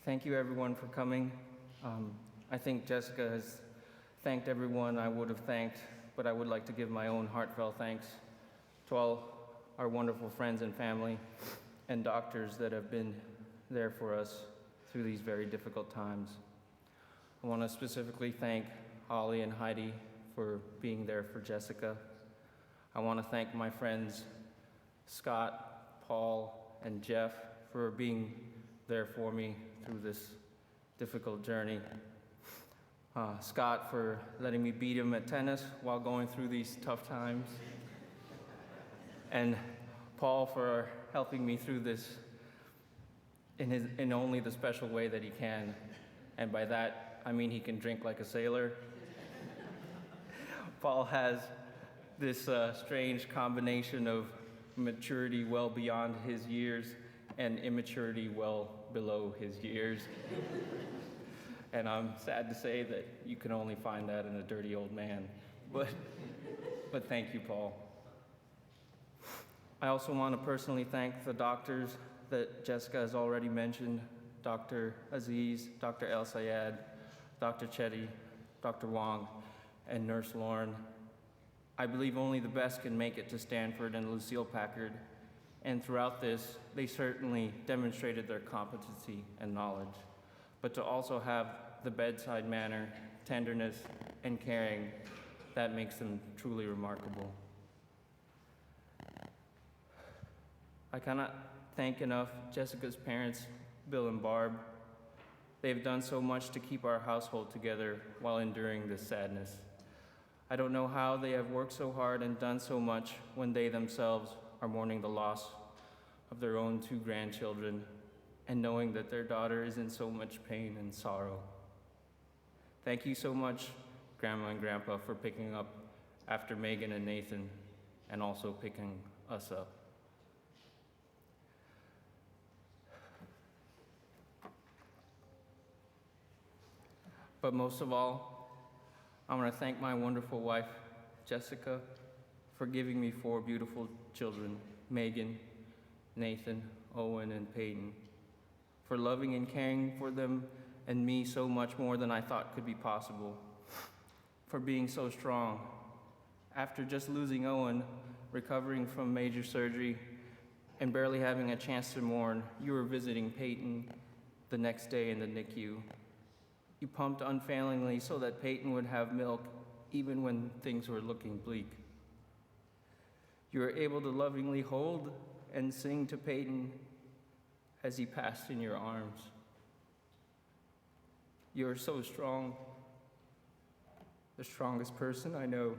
Thank you everyone for coming. I think Jessica has thanked everyone I would have thanked, but I would like to give my own heartfelt thanks to all our wonderful friends and family and doctors that have been there for us through these very difficult times. I want to specifically thank Holly and Heidi for being there for Jessica. I want to thank my friends Scott, Paul, and Jeff for being there for me through this difficult journey. Scott for letting me beat him at tennis while going through these tough times. And Paul for helping me through this in only the special way that he can. And by that, I mean he can drink like a sailor. Paul has this strange combination of maturity well beyond his years and immaturity well below his years. And I'm sad to say that you can only find that in a dirty old man. But thank you, Paul. I also want to personally thank the doctors that Jessica has already mentioned, Dr. Aziz, Dr. El Sayed, Dr. Chetty, Dr. Wong, and Nurse Lauren. I believe only the best can make it to Stanford and Lucille Packard, and throughout this, they certainly demonstrated their competency and knowledge, but to also have the bedside manner, tenderness, and caring, that makes them truly remarkable. I cannot thank enough Jessica's parents, Bill and Barb. They've done so much to keep our household together while enduring this sadness. I don't know how they have worked so hard and done so much when they themselves are mourning the loss of their own 2 grandchildren and knowing that their daughter is in so much pain and sorrow. Thank you so much, Grandma and Grandpa, for picking up after Megan and Nathan and also picking us up. But most of all, I want to thank my wonderful wife, Jessica, for giving me 4 beautiful children, Megan, Nathan, Owen, and Payton, for loving and caring for them and me so much more than I thought could be possible, for being so strong. After just losing Owen, recovering from major surgery, and barely having a chance to mourn, you were visiting Payton the next day in the NICU. You pumped unfailingly so that Payton would have milk even when things were looking bleak. You were able to lovingly hold and sing to Payton as he passed in your arms. You are so strong, the strongest person I know.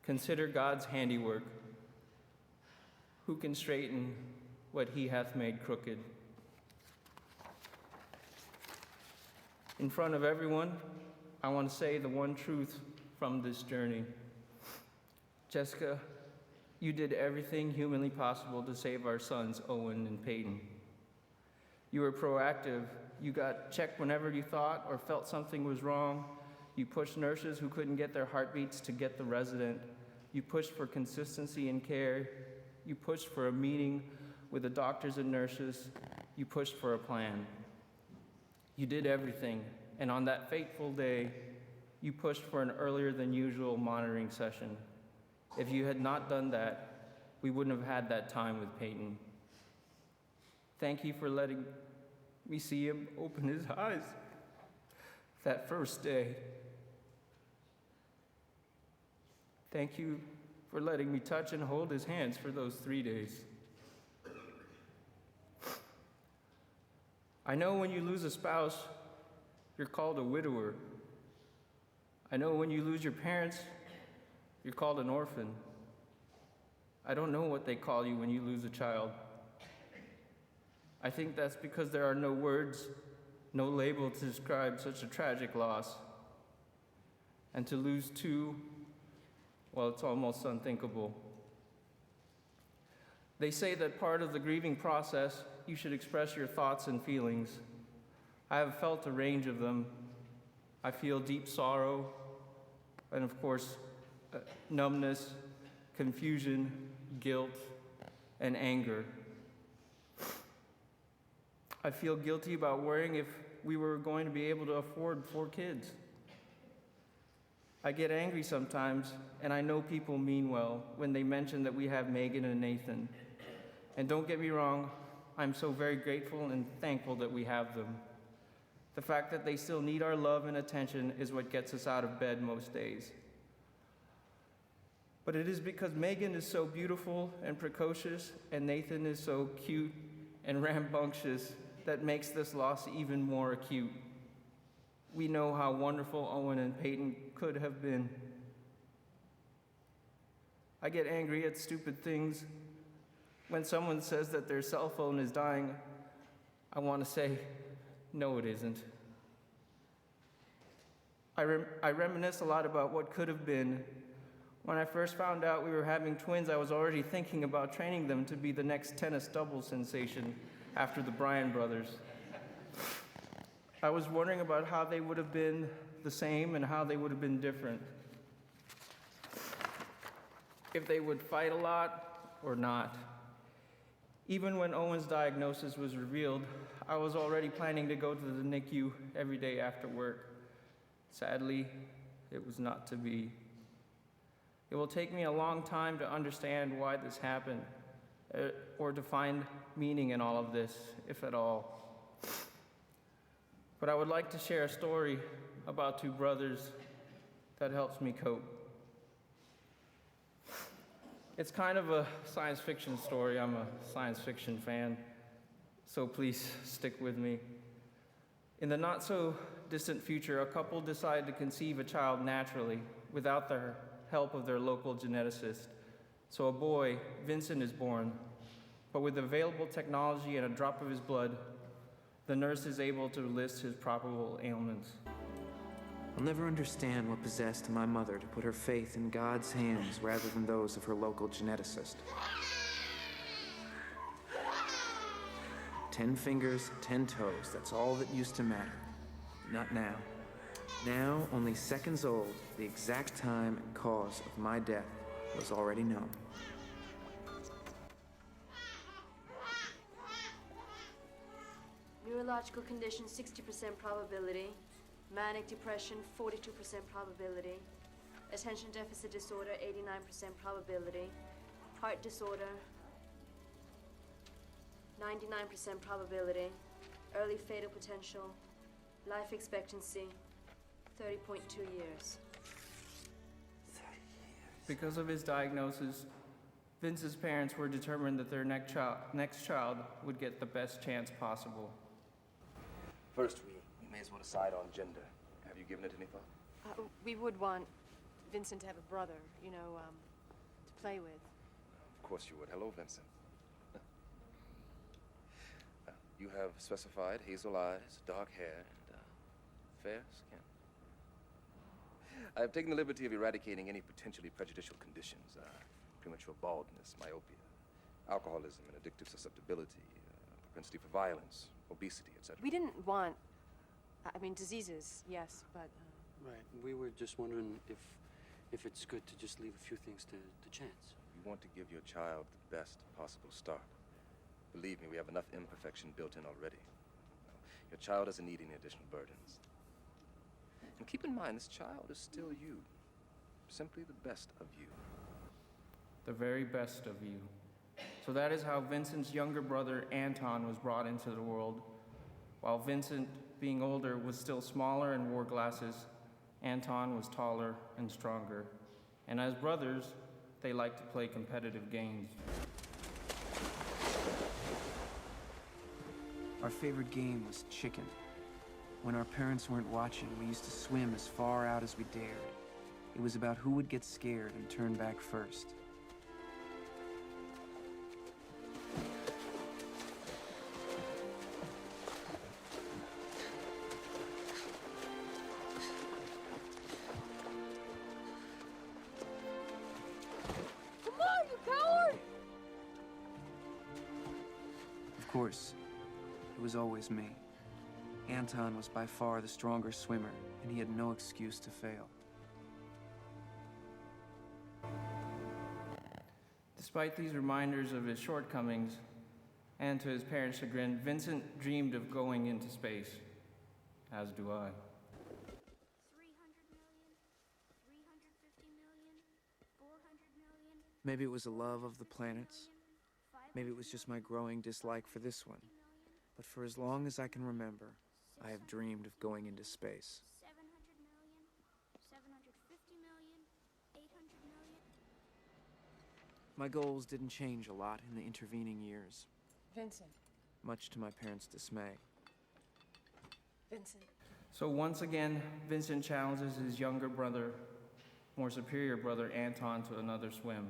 Consider God's handiwork. Who can straighten what he hath made crooked? In front of everyone, I want to say the one truth from this journey. Jessica, you did everything humanly possible to save our sons, Owen and Payton. You were proactive. You got checked whenever you thought or felt something was wrong. You pushed nurses who couldn't get their heartbeats to get the resident. You pushed for consistency in care. You pushed for a meeting with the doctors and nurses. You pushed for a plan. You did everything, and on that fateful day, you pushed for an earlier than usual monitoring session. If you had not done that, we wouldn't have had that time with Payton. Thank you for letting me see him open his eyes that first day. Thank you for letting me touch and hold his hands for those 3 days. I know when you lose a spouse, you're called a widower. I know when you lose your parents, you're called an orphan. I don't know what they call you when you lose a child. I think that's because there are no words, no label to describe such a tragic loss. And to lose 2, well, it's almost unthinkable. They say that part of the grieving process, you should express your thoughts and feelings. I have felt a range of them. I feel deep sorrow, and of course, numbness, confusion, guilt, and anger. I feel guilty about worrying if we were going to be able to afford 4 kids. I get angry sometimes, and I know people mean well when they mention that we have Megan and Nathan. And don't get me wrong, I'm so very grateful and thankful that we have them. The fact that they still need our love and attention is what gets us out of bed most days. But it is because Megan is so beautiful and precocious, and Nathan is so cute and rambunctious that makes this loss even more acute. We know how wonderful Owen and Payton could have been. I get angry at stupid things. When someone says that their cell phone is dying, I want to say, no, it isn't. I reminisce a lot about what could have been. When I first found out we were having twins, I was already thinking about training them to be the next tennis doubles sensation after the Bryan brothers. I was wondering about how they would have been the same and how they would have been different. If they would fight a lot or not. Even when Owen's diagnosis was revealed, I was already planning to go to the NICU every day after work. Sadly, it was not to be. It will take me a long time to understand why this happened, or to find meaning in all of this, if at all. But I would like to share a story about 2 brothers that helps me cope. It's kind of a science fiction story. I'm a science fiction fan, so please stick with me. In the not-so-distant future, a couple decide to conceive a child naturally without the help of their local geneticist. So a boy, Vincent, is born, but with available technology and a drop of his blood, the nurse is able to list his probable ailments. I'll never understand what possessed my mother to put her faith in God's hands rather than those of her local geneticist. 10 fingers, 10 toes, that's all that used to matter. Not now. Now, only seconds old, the exact time and cause of my death was already known. Neurological condition, 60% probability. Manic depression, 42% probability. Attention deficit disorder, 89% probability. Heart disorder, 99% probability. Early fatal potential. Life expectancy, 30.2 years. Because of his diagnosis, Vince's parents were determined that their next child would get the best chance possible. First, we may as well decide on gender. Have you given it any thought? We would want Vincent to have a brother, you know, to play with. Of course you would. Hello, Vincent. You have specified hazel eyes, dark hair, and fair skin. I have taken the liberty of eradicating any potentially prejudicial conditions, premature baldness, myopia, alcoholism and addictive susceptibility, propensity for violence, obesity, etc. We didn't want, diseases, yes, but... Right. We were just wondering if it's good to just leave a few things to chance. You want to give your child the best possible start. Believe me, we have enough imperfection built in already. Your child doesn't need any additional burdens. And keep in mind, this child is still you. Simply the best of you. The very best of you. So that is how Vincent's younger brother, Anton, was brought into the world. While Vincent, being older, was still smaller and wore glasses, Anton was taller and stronger. And as brothers, they liked to play competitive games. Our favorite game was chicken. When our parents weren't watching, we used to swim as far out as we dared. It was about who would get scared and turn back first. Come on, you coward! Of course, it was always me. Anton was by far the stronger swimmer, and he had no excuse to fail. Despite these reminders of his shortcomings, and to his parents' chagrin, Vincent dreamed of going into space, as do I. 300 million, 350 million, 400 million. Maybe it was a love of the planets. Maybe it was just my growing dislike for this one. But for as long as I can remember, I have dreamed of going into space. 700 million, 750 million, 800 million. My goals didn't change a lot in the intervening years, Vincent. much to my parents' dismay. Vincent. So once again, Vincent challenges his younger brother, more superior brother Anton, to another swim.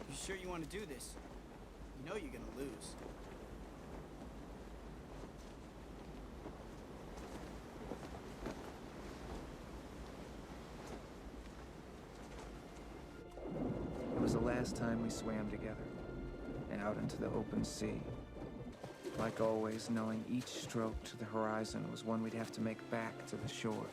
You sure you want to do this? You know you're gonna lose. It was the last time we swam together, out into the open sea. Like always, knowing each stroke to the horizon was one we'd have to make back to the shore.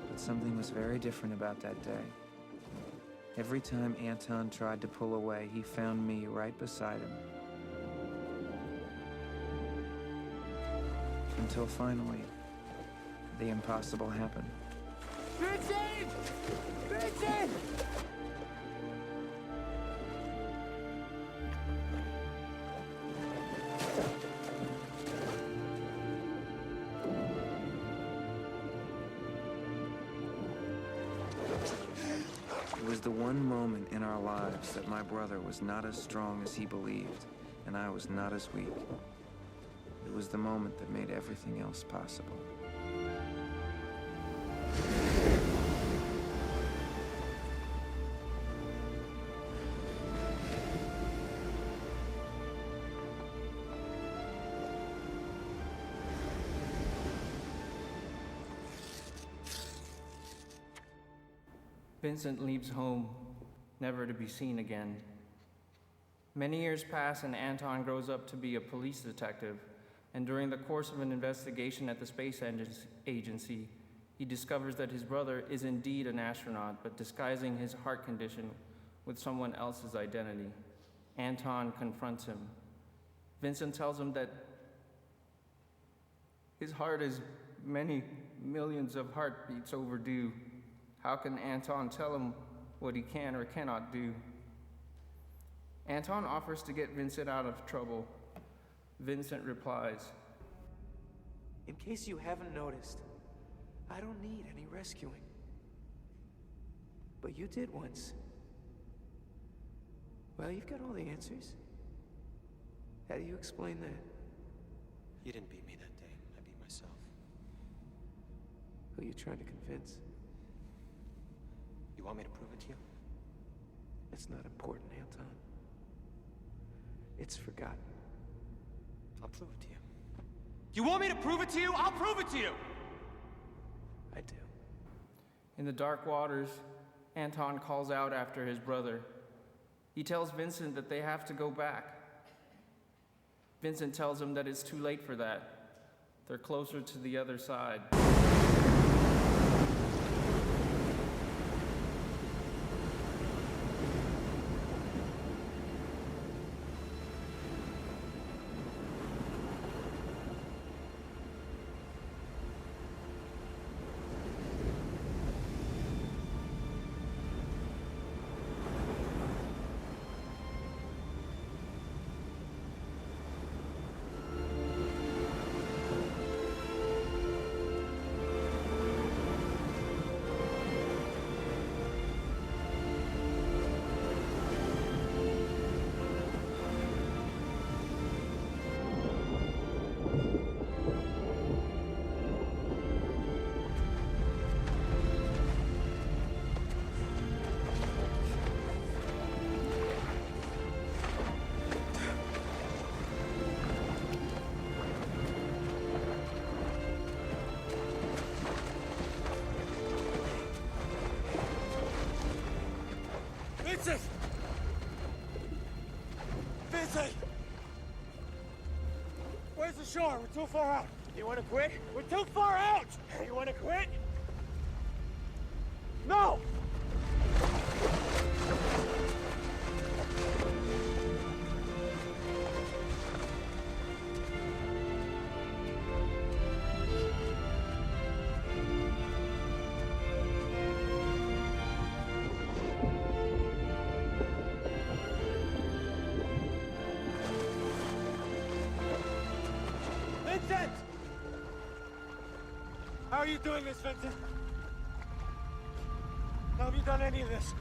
But something was very different about that day. Every time Anton tried to pull away, he found me right beside him. Until finally, the impossible happened. Vincent! Vincent! It was the one moment in our lives that my brother was not as strong as he believed, and I was not as weak. It was the moment that made everything else possible. Vincent leaves home, never to be seen again. Many years pass and Anton grows up to be a police detective, and during the course of an investigation at the space agency, he discovers that his brother is indeed an astronaut, but disguising his heart condition with someone else's identity. Anton confronts him. Vincent tells him that his heart is many millions of heartbeats overdue. How can Anton tell him what he can or cannot do? Anton offers to get Vincent out of trouble. Vincent replies, In case you haven't noticed, I don't need any rescuing. But you did once. Well, you've got all the answers. How do you explain that? You didn't beat me that day. I beat myself. Who are you trying to convince? You want me to prove it to you? It's not important, Anton. It's forgotten. I'll prove it to you. You want me to prove it to you? I'll prove it to you! I do. In the dark waters, Anton calls out after his brother. He tells Vincent that they have to go back. Vincent tells him that it's too late for that. They're closer to the other side. Vincent! Vincent! Where's the shore? We're too far out. You want to quit? We're too far out! You want to quit? No! Vincent! How are you doing this, Vincent? How have you done any of this?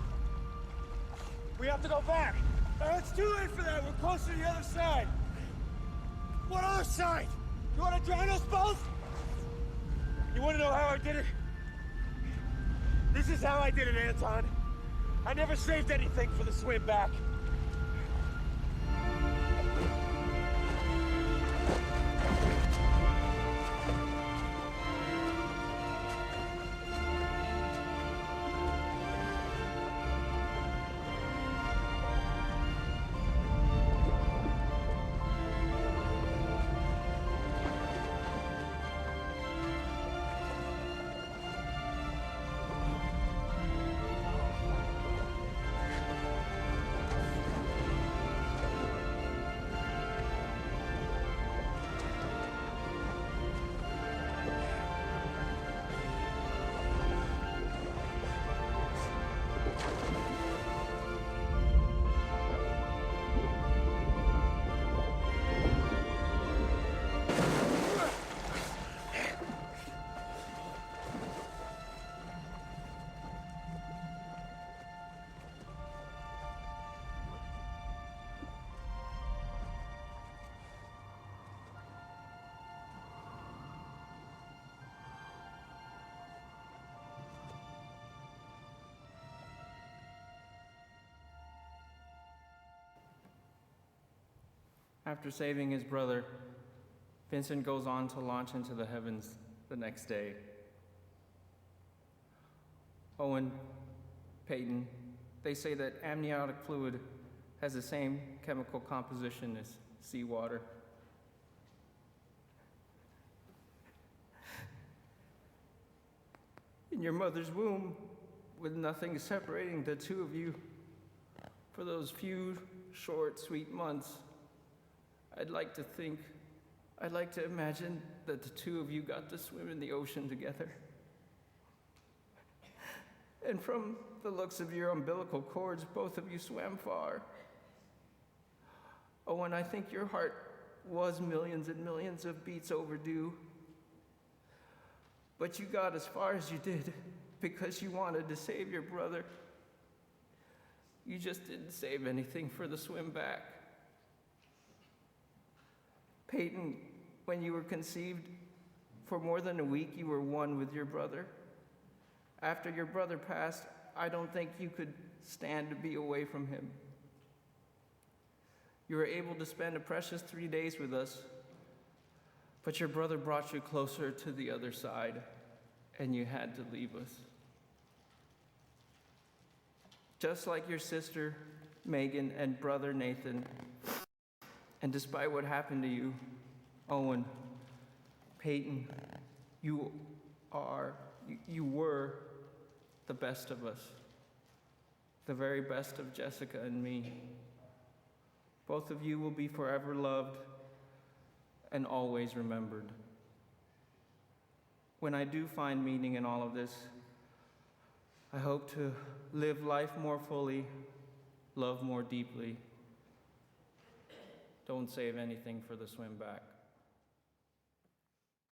We have to go back. It's too late for that. We're closer to the other side. What other side? You want to drown us both? You want to know how I did it? This is how I did it, Anton. I never saved anything for the swim back. After saving his brother, Vincent goes on to launch into the heavens the next day. Owen, Payton, they say that amniotic fluid has the same chemical composition as seawater. In your mother's womb, with nothing separating the two of you, for those few short, sweet months, I'd like to imagine that the two of you got to swim in the ocean together. And from the looks of your umbilical cords, both of you swam far. Oh, and I think your heart was millions and millions of beats overdue. But you got as far as you did because you wanted to save your brother. You just didn't save anything for the swim back. Payton, when you were conceived, for more than a week you were one with your brother. After your brother passed, I don't think you could stand to be away from him. You were able to spend a precious 3 days with us, but your brother brought you closer to the other side, and you had to leave us. Just like your sister, Megan, and brother, Nathan, and despite what happened to you, Owen, Payton, you were the best of us, the very best of Jessica and me. Both of you will be forever loved and always remembered. When I do find meaning in all of this, I hope to live life more fully, love more deeply. Don't save anything for the swim back.